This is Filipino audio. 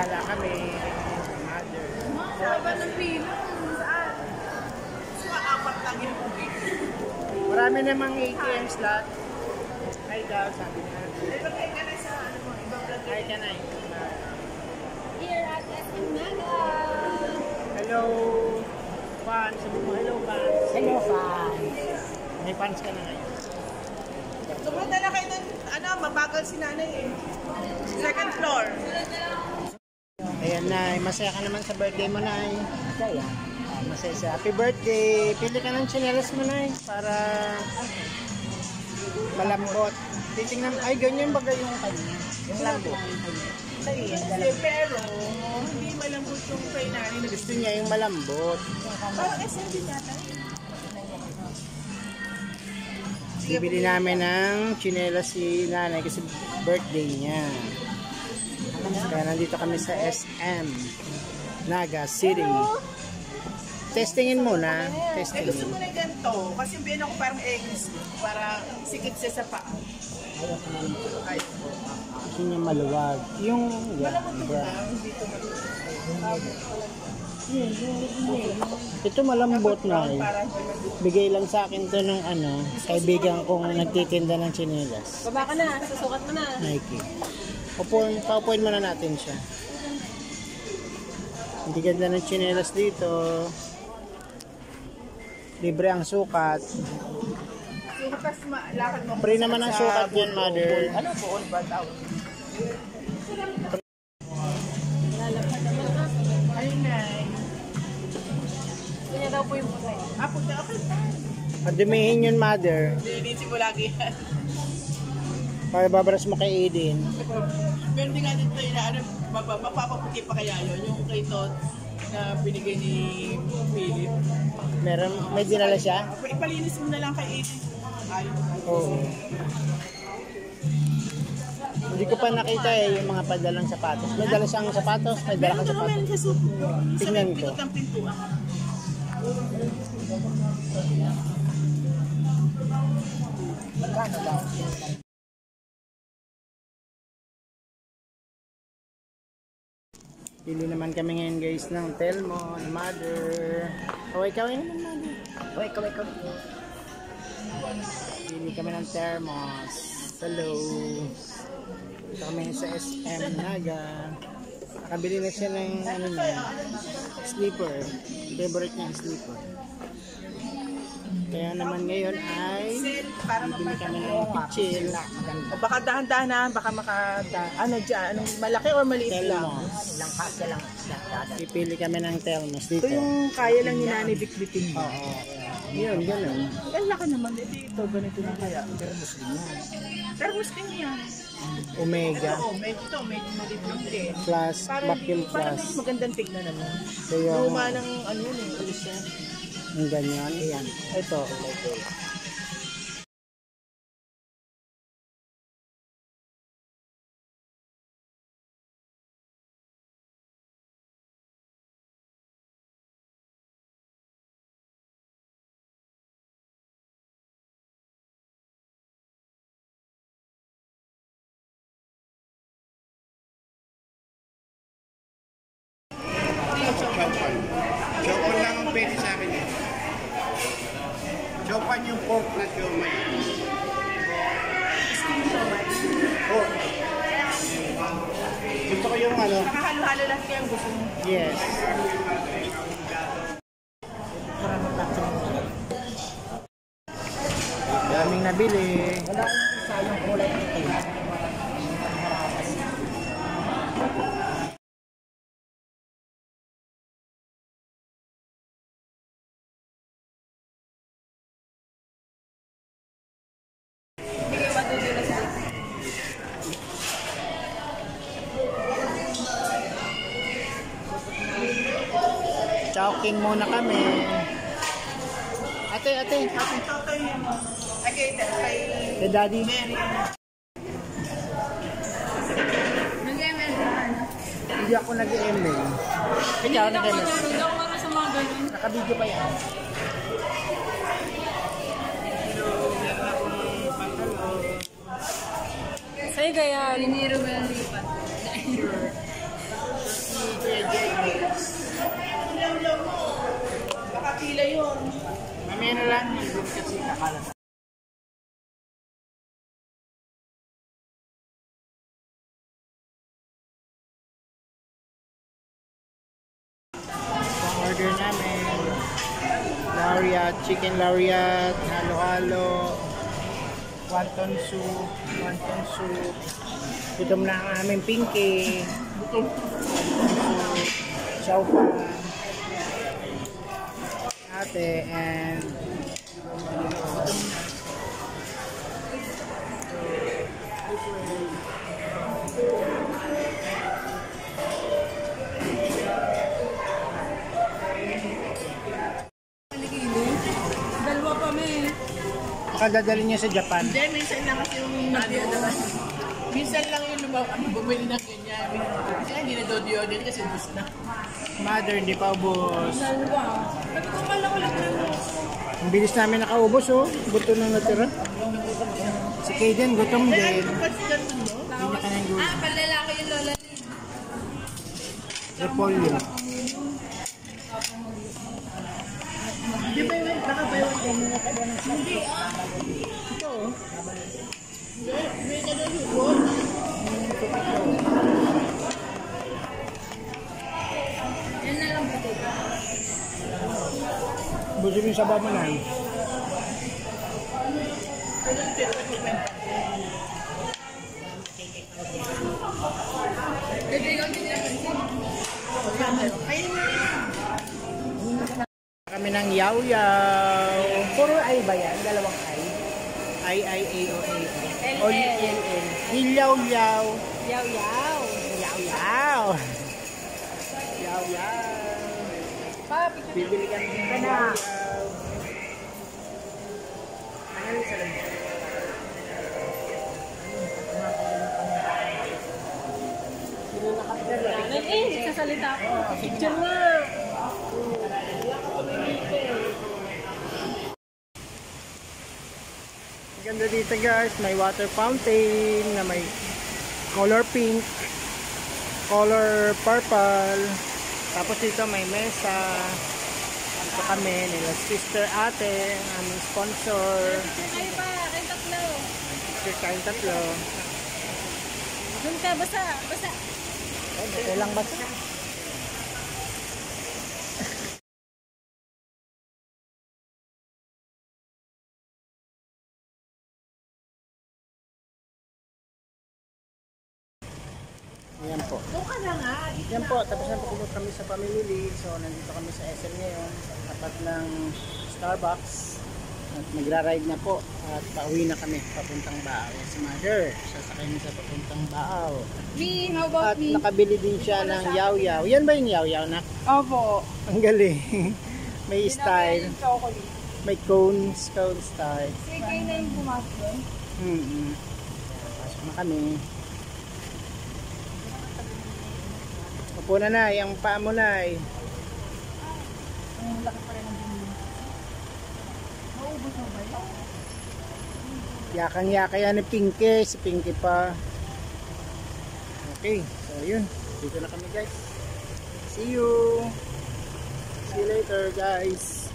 Gala kami. Mother. Saba ng pila. Saan? Apat lang yung uwi. Marami namang ATM slot. Hi daw, sabi niya. Ibagay ka na sa ano mo, ibang vlog. Hi ka na. Here at SM Naga. Hello, fans. Sabi mo, hello, fans. Hello, fans. May fans ka na ngayon. Tumunta na kayo ng, mabagal si nanay eh. Second floor. Ayan, Nay. Masaya ka naman sa birthday mo, Nay. Kaya. Masaya sa happy birthday. Pili ka ng tsinelas mo, Nay. Para malambot. Titingnan, ay, ganyan bagay yung kanya. Yung lambot. Pero, hindi malambot yung kay nanay. Gusto niya yung malambot. Parang SMB tatay. Bibili namin ng tsinelas si nanay kasi birthday niya. Kaya nandito kami sa SM Naga City. Testingin muna. Testingin. Gusto mo na ganito. Kasi yung biyan ako parang eggs. Para sikit siya sa paa. Ayaw ko. Gusto niya maluwag. Yung brown. Ito malambot na eh. Bigay lang sa akin to ng kaibigan kong nagtitinda ng tsinelas. Baba ka na. Susukat mo na. Nike. Paupuin muna natin siya. Hindi ganda ng tsinelas dito. Libre ang sukat. Tapos lakad mo. Free naman ang sukat yan, mother. Ano po? All bad out. Ayun na. Kanya daw po yung putay. Punta. Okay. Padumihin yun, mother. Linisin mo lagi yan. Para babaras mo kay Aiden. Pero hindi nga dito yun, mapapaputi pa kaya yun, yung kay Todd na binigay ni Philip. May dinala siya? Ipalinis mo na lang kay Aiden. Oo. Hindi ko pa nakita yung mga padalang sapatos. May dala siyang sapatos? May dala kang sapatos? Meron sa supo. Tingnan ko. Sa may pintuan. Pili naman kami ngayon guys ng Telmo, ng mother. Ikaw naman mother. Ikaw. Pili kami ng thermos. Hello. Ito kami sa SM Naga. Nakabili na siya ng sleeper. Favorite niya sleeper. Kaya naman ngayon ay bibili kami ng pichil. O baka dahan-dahan na, baka dyan, malaki or maliit lang? Ilang kasa lang. Pipili kami ng Telmos dito. Ito yung kaya lang ni Nanay Bitbitin mo. Oo. Yun, ganun. Ang laki naman. Ito, ganito na kaya. Pero Muslim yan. Omega. Oo, medyo maliit din. Plus, vacuum Parang plus. magandang tignan naman. Kaya, Luma ng yun eh, alis yan. yung ganyan. Ayan. Ito. Chopan lang ang pwede sa akin eh. Chopan yung pork na siomay. Oh. Gusto ko yung Nakahalo-halo lang kaya ang gusto mo. yes. Daming nabili. Wala akong isa yung kulay nito. Chowking muna kami. Ate. Kay daddy. Nag-ML ka na? Hindi ako nag-email. Ikaw nag-email. Hindi ako marunong sa mga ganun. Nakabidyo pa yan. Sa'yo kaya, liniro mo yung lipat. chicken lariat, halo-halo, wonton soup, gutom na ang aming pinky, chow pan, ate, and Dalawa pa may. makadadali niya sa Japan. Hindi, minsan lang kasi yung minsan lang yung bumili ng ganyan. Kasi hindi na do-deodorant kasi bus na. Mother, hindi pa ubos. Dalawa. Nagkakala ko lang yun. Ang bilis namin nakaubos, oh. Buto na natira. Si Kaden, gutom din. Hindi niya kanyang gulo. Palalaki yung lola ni. Repolyo. Di ba yung nakabayo ko muna ka ba ng hindi? Ito. May nalulubot. Yan na lang po. Busin yung sabaw mo na. Kami ng yaw-yaw. Puro ay ba yan? Dalawang ay? I-I-A-O-A. L-L. Hilyaw-yaw. Yaw-yaw. Yaw-yaw. Yaw-yaw. Bibili kami ng yaw-yaw. Ano sa lamang? Nagsasalita ako. Picture nga. Ganda dito guys, may water fountain na may color pink, color purple, tapos dito may mesa. Dito kami nila sister ate, ang aming sponsor. Kayo pa. Kayo tatlo. Kain tatlo. Doon ka. Basa. Basa. Ilang basta? Ayan po. Ayan po, tapos na po kumot kami sa Pamilili. So, nandito kami sa SM ngayon. Tapat ng Starbucks. At nagra-ride na po. At pauwi na kami papuntang Baaw. Si Mother, sasakay niya sa papuntang Baaw. Me, how about At nakabili din siya ng yaw-yaw. Yan ba yung yaw-yaw na? Opo. Ang galing. May style. May cone style. Sige kayo na yung pumasok doon. Pasok na kami. Upo na, yung paa mo na eh. Ang laki pa rin ng bumili. Maubos mo ba yun? Yakang-yaka yan ni Pinky. Si Pinky pa. Okay, so yun. Dito na kami guys. See you. See you later guys.